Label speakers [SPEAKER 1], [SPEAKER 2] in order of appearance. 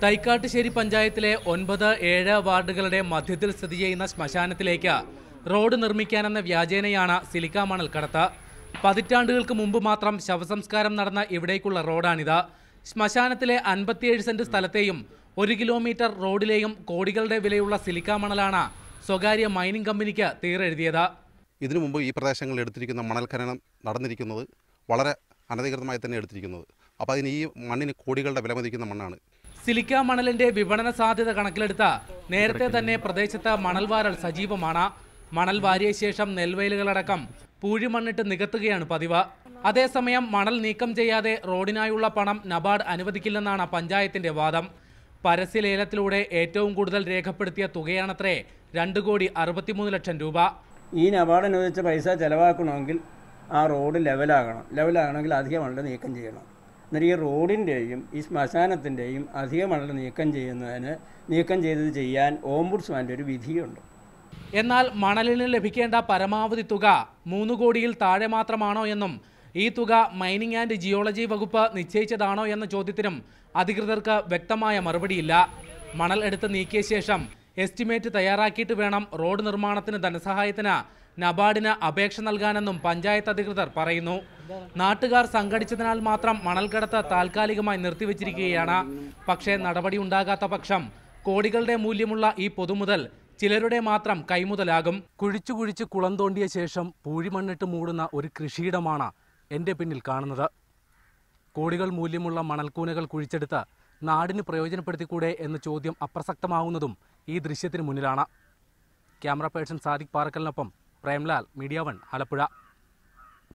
[SPEAKER 1] തൈക്കാട്ടുശ്ശേരി പഞ്ചായത്തിലെ 9, 7 വാർഡുകളുടെ മധ്യത്തിൽ സ്ഥിതി ചെയ്യുന്ന ശ്മശാനത്തിലേക്ക് റോഡ് നിർമ്മിക്കാനെന്ന വ്യാജേനയാണ് സിലിക്ക മണൽ കടത്ത്. പതിറ്റാണ്ടുകൾക്ക് മുമ്പ് മാത്രം ശവസംസ്കാരം നടന്ന ഇവിടേക്കുള്ള റോഡാണിത്. ശ്മശാനത്തിലെ 57 സെന്റ് സ്ഥലത്തെയും 1 കിലോമീറ്റർ റോഡിലെയും കോടികളുടെ വിലയുള്ള സിലിക്ക മണലാണ് സ്വകാര്യ മൈനിങ് കമ്പനിക്ക് തീരെഴുതിയത്.
[SPEAKER 2] ഇതിനു മുമ്പ് ഈ പ്രദേശങ്ങളിൽ എടുത്തിരിക്കുന്ന മണൽ ഖനനം നടന്നിരിക്കുന്നത് വളരെ അനധികൃതമായി തന്നെ എടുത്തിരിക്കുന്നത്. അപ്പോൾ അതിന് ഈ മണ്ണിന് കോടികളുടെ വില മതിക്കുന്ന മണ്ണാണ്.
[SPEAKER 1] സിലിക്ക മണലിന്റെ വിപണന സാധ്യത കണക്കിലെടുത്ത് നേരത്തെ തന്നെ പ്രദേശത്ത് മണൽ വാരൽ സജീവമാണ്. മണൽ വാരിയ ശേഷം നെൽവയലുകളടക്കം പൂഴിമണ്ണിട്ട് നികത്തുകയാണ് പതിവ്. അതേസമയം മണൽ നീക്കം ചെയ്യാതെ റോഡിനായുള്ള പണം നബാർഡ് അനുവദിക്കില്ലെന്നാണ് പഞ്ചായത്തിന്റെ വാദം. പരസ്യലേലത്തിലൂടെ ഏറ്റവും കൂടുതൽ രേഖപ്പെടുത്തിയ തുകയാണത്രേ 2,63,00,000 രൂപ.
[SPEAKER 3] ഈ നബാർഡ് അനുവദിച്ച പൈസ ചെലവാക്കണമെങ്കിൽ ആ റോഡ് ലെവലാകണമെങ്കിൽ അധിക മണൽ നീക്കം ചെയ്യണം. എന്നാൽ ഈ റോഡിൻ്റെയും ഈ ശ്മശാനത്തിൻ്റെയും അധിക മണൽ നീക്കം ചെയ്തത് ചെയ്യാൻ ഓംബുഡ്സ്മാൻ്റെ ഒരു വിധിയുണ്ട്.
[SPEAKER 1] എന്നാൽ മണലിന് ലഭിക്കേണ്ട പരമാവധി തുക 3 കോടിയിൽ താഴെ മാത്രമാണോ എന്നും ഈ തുക മൈനിങ് ആൻഡ് ജിയോളജി വകുപ്പ് നിശ്ചയിച്ചതാണോ എന്ന ചോദ്യത്തിനും അധികൃതർക്ക് വ്യക്തമായ മറുപടിയില്ല. മണൽ എടുത്ത് നീക്കിയ ശേഷം എസ്റ്റിമേറ്റ് തയ്യാറാക്കിയിട്ട് വേണം റോഡ് നിർമ്മാണത്തിന് ധനസഹായത്തിന് നബാർഡിന് അപേക്ഷ നൽകാനെന്നും പഞ്ചായത്ത് അധികൃതർ പറയുന്നു. നാട്ടുകാർ സംഘടിച്ചതിനാൽ മാത്രം മണൽ കടത്ത് താൽക്കാലികമായി നിർത്തിവച്ചിരിക്കുകയാണ്. പക്ഷേ നടപടി ഉണ്ടാകാത്ത പക്ഷം കോടികളുടെ മൂല്യമുള്ള ഈ പൊതുമുതൽ ചിലരുടെ മാത്രം കൈമുതലാകും. കുഴിച്ചു കുളം തോണ്ടിയ ശേഷം പൂഴിമണ്ണിട്ട് മൂടുന്ന ഒരു കൃഷിയിടമാണ് എൻ്റെ പിന്നിൽ കാണുന്നത്. കോടികൾ മൂല്യമുള്ള മണൽക്കൂനകൾ കുഴിച്ചെടുത്ത് നാടിന് പ്രയോജനപ്പെടുത്തിക്കൂടെ എന്ന ചോദ്യം അപ്രസക്തമാവുന്നതും ഈ ദൃശ്യത്തിന് മുന്നിലാണ്. ക്യാമറ പേഴ്സൺ സാദിഖ് പാറക്കലിനൊപ്പം പ്രേംലാൽ, മീഡിയ 1, ആലപ്പുഴ.